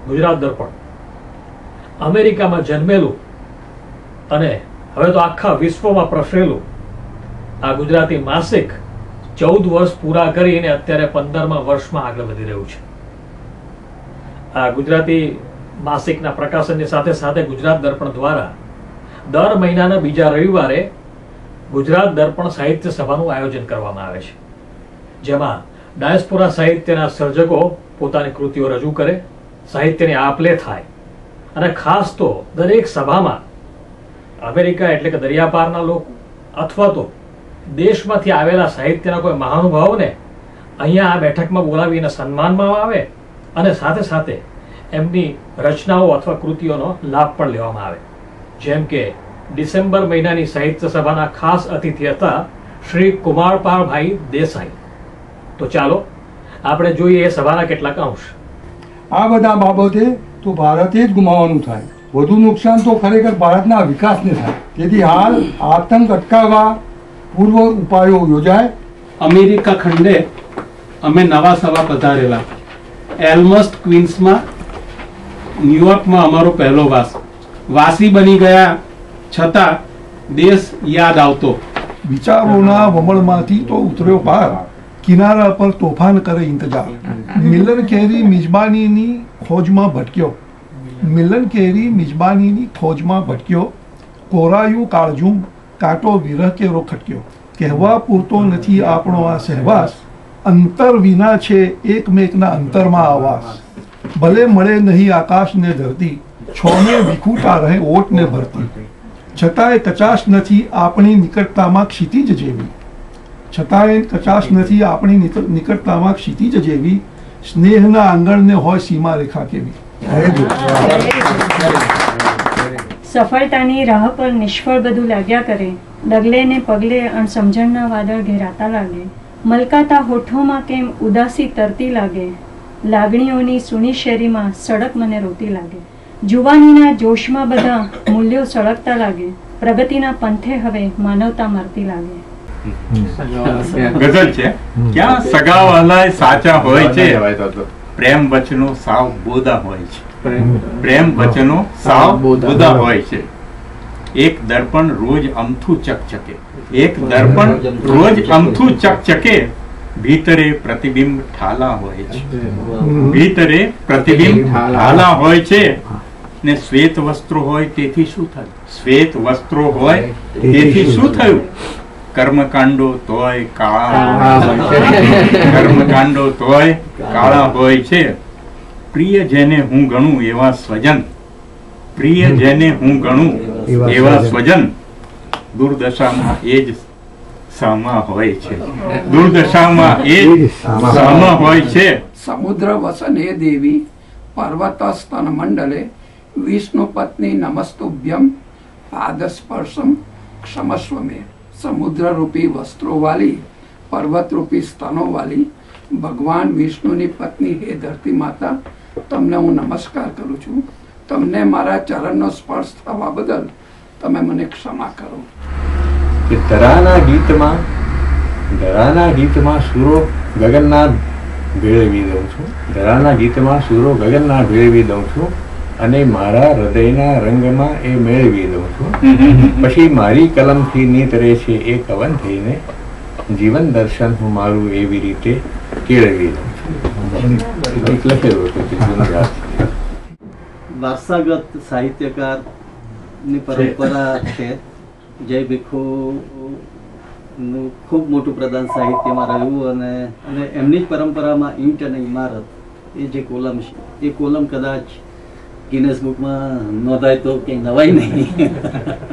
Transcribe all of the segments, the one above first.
ગુજરાત દર્પણ અમેરિકામાં જન્મેલું અને હવે તો આખા વિશ્વમાં પ્રસરેલું આ ગુજરાતી માસિક 14 વર્ષ પૂરા કરીને અત્યારે 15મા વર્ષમાં આગળ વધી રહ્યું છે. આ ગુજરાતી માસિકના પ્રકાશનની સાથે સાથે ગુજરાત દર્પણ દ્વારા દર મહિનાના બીજા રવિવારે ગુજરાત દર્પણ સાહિત્ય સભાનું આયોજન કરવામાં આવે છે, જેમાં ડાયસ્પોરા સાહિત્યના સર્જકો પોતાની કૃતિઓ રજૂ કરે, સાહિત્યની આપ-લે થાય અને ખાસ તો દરેક સભામાં અમેરિકા એટલે કે દરિયાપારના લોકો અથવા તો દેશમાંથી આવેલા સાહિત્યના કોઈ મહાનુભાવોને અહીંયા આ બેઠકમાં બોલાવીને સન્માનમાં આવે અને સાથે સાથે એમની રચનાઓ અથવા કૃતિઓનો લાભ પણ લેવામાં આવે. જેમ કે ડિસેમ્બર મહિનાની સાહિત્ય સભાના ખાસ અતિથિ હતા શ્રી કુમારપાળભાઈ દેસાઈ. તો ચાલો આપણે જોઈએ એ સભાના કેટલાક અંશ. આ બધા બાબતે તો ભારતે જ ગુમાવવાનું થાય, વધુ નુકસાન તો ખરેખર ભારતના વિકાસને થાય. તેથી હાલ આતંક અટકાવવા પૂર્વ ઉપાયો યોજાય. અમેરિકા ખંડે અમે નવા સભા પધારેલા. એલ્મસ્ટ ક્વીન્સમાં ન્યુયોર્કમાં અમારો પહેલો વાસી બની ગયા છતાં દેશ યાદ આવતો. વિચારોના વમળમાંથી તો ઉતર્યો પાર, કિનારા પર તોફાન કરે ઇંતજાર. મિલન કેરી મિજબાનીની ખોજમાં ભટક્યો, મિલન કેરી મિજબાનીની ખોજમાં ભટક્યો. કોરાયું કાળજું કાંટો વિરહ કેરો ખટક્યો. કહેવા પૂરતો નથી આપણો આ સહેવાસ, અંતર વિના છે એકમેકના અંતરમાં આવાસ. ભલે મળે નહીં આકાશ ને ધરતી, છોને વિખૂટા રહે ઓટ ને ભરતી. છતાંય કચાશ નથી આપણી નિકટતામાં ક્ષિતિજ જેવી, છતાંય કચાશ નથી આપણી નિકટતામાં ક્ષિતિજ જેવી. સ્નેહના આંગણને હોય સીમા રેખા કેવી. સફળતાની રાહ પર નિષ્ફળ બધું લાગ્યા કરે, ડગલે ને પગલે અણસમજણના વાદળ ઘેરાતા લાગે. મલકાતા હોઠોમાં કેમ ઉદાસી તરતી લાગે, લાગણીઓની સૂની શેરીમાં સડક મને રોતી લાગે. જુવાનીના જોશમાં બધા મૂલ્યો સળગતા લાગે, પ્રગતિના પંથે હવે માનવતા મરતી લાગે. ગઝલ છે. ક્યાં સગાવાલાય સાચા હોય છે, પ્રેમ વચનો સાવ બોદા હોય છે. પ્રેમ વચનો સાવ બોદા હોય છે. એક દર્પણ રોજ અમથું ચકચકે, એક દર્પણ રોજ અમથું ચકચકે. ભીતરે પ્રતિબિંબ ઠાલા હોય છે, ભીતરે પ્રતિબિંબ ઠાલા હોય છે. ને શ્વેત વસ્ત્રો હોય તેથી શું થયું, શ્વેત વસ્ત્રો હોય તેથી શું થયું. કર્મકાંડો તોય કાળા, કર્મકાંડો તોય કાળા હોય છે. પ્રિય જેને હું ગણું એવા સ્વજન, પ્રિય જેને હું ગણું એવા સ્વજન. દુર્દશામાં એ જ સામા હોય છે, દુર્દશામાં એ જ સામા હોય છે. સમુદ્ર વસને દેવી પર્વત સ્તન મંડલે, વિષ્ણુ પત્ની નમસ્તુભ્યમ પાદસ્પર્શમ ક્ષમસ્વ મે. સમુદ્ર રૂપી વસ્ત્રો વાલી, પર્વત રૂપી સ્તનો વાલી, ભગવાન વિષ્ણુની પત્ની હે ધરતી માતા, તમને હું નમસ્કાર કરું છું. તમને મારા ચરણનો સ્પર્શ થવા બદલ તમે મને ક્ષમા કરો. ધરાના ગીતમાં સૂરો ગગનના ભેળવી દઉં છું, ધરાના ગીતમાં સૂરો ગગનના ભેળવી દઉં છું અને મારા હૃદયના રંગમાં એ મેળવી દઉં છું. પછી મારી કલમથી નીતરે છે એ કવન થઈને, જીવન દર્શન હું મારું એવી રીતે કેળવી દઉં છું. લખેલું હતું. વારસાગત સાહિત્યકાર ની પરંપરા છે. જય ભીખુ નું ખૂબ મોટું પ્રદાન સાહિત્યમાં રહ્યું અને એમની જ પરંપરામાં ઈંટ અને ઇમારત એ જે કોલમ છે, એ કોલમ કદાચ ગિનેસ બુકમાં નોંધાય તો કંઈ નવાય નહીં.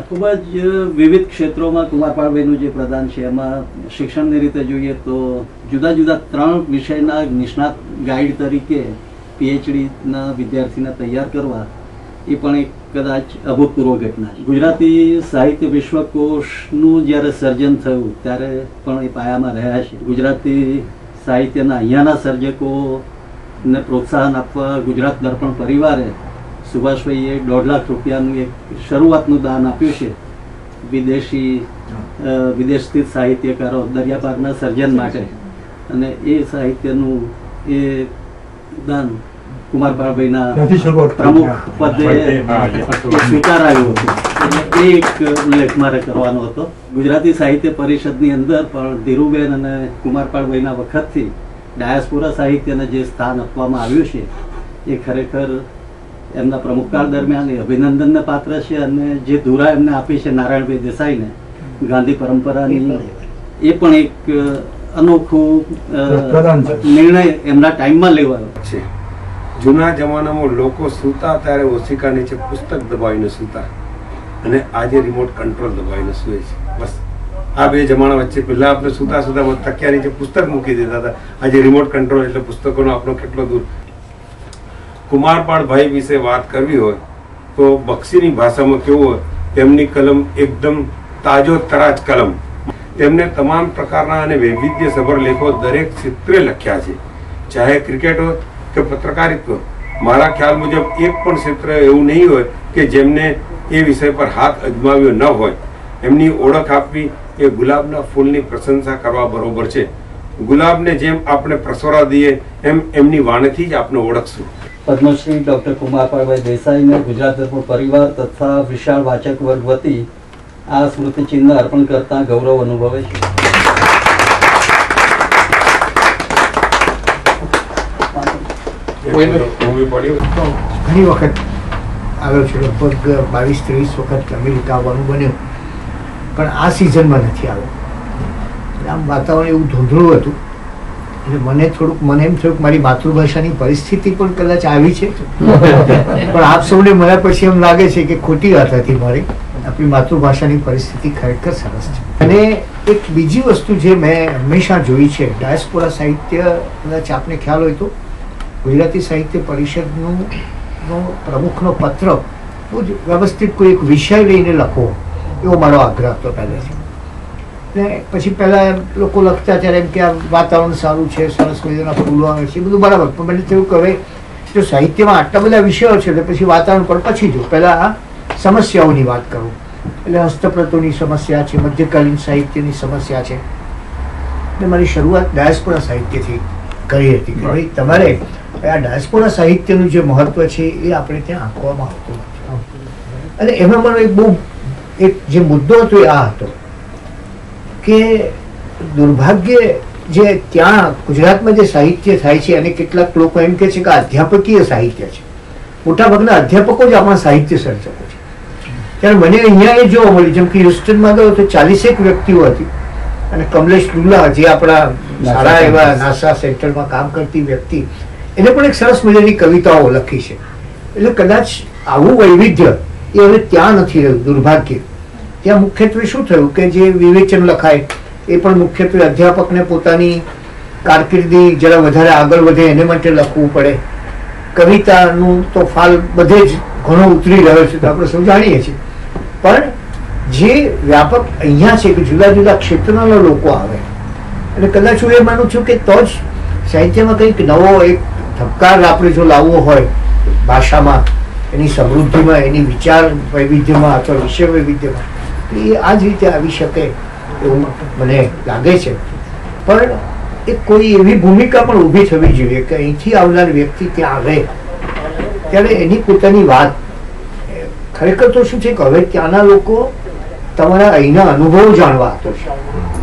ખૂબ જ વિવિધ ક્ષેત્રોમાં કુમારપાળભાઈનું જે પ્રદાન છે એમાં શિક્ષણની રીતે જોઈએ તો જુદા જુદા 3 વિષયના નિષ્ણાત ગાઈડ તરીકે પીએચડીના વિદ્યાર્થીને તૈયાર કરવા એ પણ એક કદાચ અભૂતપૂર્વ ઘટના છે. ગુજરાતી સાહિત્ય વિશ્વકોશનું જ્યારે સર્જન થયું ત્યારે પણ એ પાયામાં રહ્યા છે. ગુજરાતી સાહિત્યના અહીંયાના સર્જકોને પ્રોત્સાહન આપવા ગુજરાત દર્પણ પરિવારે સુભાષભાઈએ 1.5 લાખ રૂપિયાનું એક શરૂઆતનું દાન આપ્યું છે વિદેશ સ્થિત સાહિત્યકારો દરિયાપારના સર્જન માટે. અને એ સાહિત્યનું એ દાન કુમારપાળભાઈના પ્રમુખ પદે સ્વીકારાયું હતું. એટલે એ એક ઉલ્લેખ મારે કરવાનો હતો. ગુજરાતી સાહિત્ય પરિષદની અંદર પણ ધીરુબેન અને કુમારપાળભાઈના વખતથી ડાયાસ્પોરા સાહિત્યને જે સ્થાન આપવામાં આવ્યું છે એ ખરેખર એમના પ્રમુખકાળ દરમિયાન એ અભિનંદનને પાત્ર છે. અને જે ધુરા એમને આપી છે નારાયણભાઈ દેસાઈને ગાંધી પરંપરાની, એ પણ એક અનોખું નિર્ણય એમના ટાઈમમાં લેવાયો છે. જૂના જમાનામાં લોકો સૂતા ત્યારે ઓશિકા નીચે પુસ્તક દબાવીને સૂતા, અને આજે રિમોટ કંટ્રોલ દબાવીને સૂએ છે. બસ આ બે જમાના વચ્ચે પહેલા આપણે સૂતા સૂતા તકિયા નીચે પુસ્તક મૂકી દેતા હતા, આજે રિમોટ કંટ્રોલ એટલે પુસ્તકોનો આપણો કેટલો દૂર. કુમારપાળ ભાઈ વિશે વાત કરવી હોય તો બક્ષીની ભાષામાં કેવું હોય, તેમની કલમ એકદમ તાજો તરાજ કલમ. તેમને તમામ પ્રકારના અને વૈવિધ્યસભર લેખો દરેક ક્ષેત્રે લખ્યા છે, ચાહે ક્રિકેટ હોય કે પત્રકારિત્વ. મારા ખ્યાલ મુજબ એક પણ ક્ષેત્ર એવું નહીં હોય કે જેમને એ વિષય પર હાથ અજમાવ્યો ન હોય. એમની ઓળખ આપવી એ ગુલાબના ફૂલની પ્રશંસા કરવા બરોબર છે. ગુલાબને જેમ આપણે પ્રસવરા દઈએ એમ એમની વાણીથી જ આપણે ઓળખશું. પદ્મશ્રી ડોક્ટર કુમારપાળભાઈ દેસાઈને ગુજરાત દર્પણ પરિવાર તથા વિશાળ વાચક વર્ગ વતી આ સ્મૃતિ ચિહ્ન અર્પણ કરતા ગૌરવ અનુભવે છે. ઘણી વખત આવ્યો છું, લગભગ 22-23 વખત અમેરિકા આવવાનું બન્યું, પણ આ સિઝનમાં નથી આવ્યો. આમ વાતાવરણ એવું ધૂંધળું હતું એટલે મને એમ થયું કે મારી માતૃભાષાની પરિસ્થિતિ પણ કદાચ આવી છે, પણ આપ સૌને મળ્યા પછી એમ લાગે છે કે ખોટી વાત હતી મારી. આપણી માતૃભાષાની પરિસ્થિતિ ખરેખર સરસ છે. અને એક બીજી વસ્તુ જે મેં હંમેશા જોઈ છે, ડાયસ્પોરા સાહિત્ય, કદાચ આપને ખ્યાલ હોય તો ગુજરાતી સાહિત્ય પરિષદનું પ્રમુખનો પત્ર બહુ જ વ્યવસ્થિત કોઈ એક વિષય લઈને લખવો, એવો મારો આગ્રહ હતો પહેલેથી. ને પછી પહેલાં લોકો લખતા ત્યારે એમ કે આ વાતાવરણ સારું છે, સરસ મજાના ફૂલો આવે છે, એ બધું બરાબર. પણ મને થયું કે હવે જો સાહિત્યમાં આટલા બધા વિષયો છે તો પછી વાતાવરણ પર પછી જો પહેલાં આ સમસ્યાઓની વાત કરું. એટલે હસ્તપ્રતોની સમસ્યા છે, મધ્યકાલીન સાહિત્યની સમસ્યા છે. એટલે મારી શરૂઆત ડાયસ્પોરા સાહિત્યથી કરી હતી કે ભાઈ તમારે આ ડાયસ્પોરા સાહિત્યનું જે મહત્વ છે એ આપણે ત્યાં આંકવામાં આવતું નથી. અને એમાં મારો એક બહુ એક જે મુદ્દો હતો એ આ હતો કે દુર્ભાગ્ય જે ત્યાં ગુજરાતમાં જે સાહિત્ય થાય છે અને કેટલાક લોકો એમ કે છે કે અધ્યાપકીય સાહિત્ય છે, મોટાભાગના અધ્યાપકો જ આપણા સાહિત્ય સર્જકો છે. ત્યારે મને અહીંયા એ જોવા મળ્યું, જેમ કે હ્યુસ્ટનમાં ગયો તો 40 વ્યક્તિઓ હતી અને કમલેશ લુલા જે આપણા સારા એવા નાસા સેન્ટરમાં કામ કરતી વ્યક્તિ, એને પણ એક સરસ મજાની કવિતાઓ લખી છે. એટલે કદાચ આવું વૈવિધ્ય એ હવે ત્યાં નથી રહ્યું, દુર્ભાગ્ય. ત્યાં મુખ્યત્વે શું થયું કે જે વિવેચન લખાય એ પણ મુખ્યત્વે અધ્યાપકને પોતાની કારકિર્દી જરા વધારે આગળ વધે એને માટે લખવું પડે. કવિતાનું તો ફાલ બધે જ ઘણો ઉતરી રહ્યો છે તો આપણે સૌ જાણીએ છીએ. પણ જે વ્યાપક અહીંયા છે કે જુદા જુદા ક્ષેત્રના લોકો આવે, એટલે કદાચ હું એ માનું છું કે તો જ સાહિત્યમાં કંઈક નવો એક ધબકાર આપણે જો લાવવો હોય ભાષામાં, એની સમૃદ્ધિમાં, એની વિચાર વૈવિધ્યમાં અથવા વિષય વૈવિધ્યમાં, એ આ જ રીતે આવી શકે એવું મને લાગે છે. પણ એ કોઈ એવી ભૂમિકા પણ ઊભી થવી જોઈએ કે અહીંથી આવનાર વ્યક્તિ ત્યાં આવે ત્યારે એની પોતાની વાત. ખરેખર તો શું છે કે હવે ત્યાંના લોકો તમારા અહીંના અનુભવો જાણવા આવતો છે.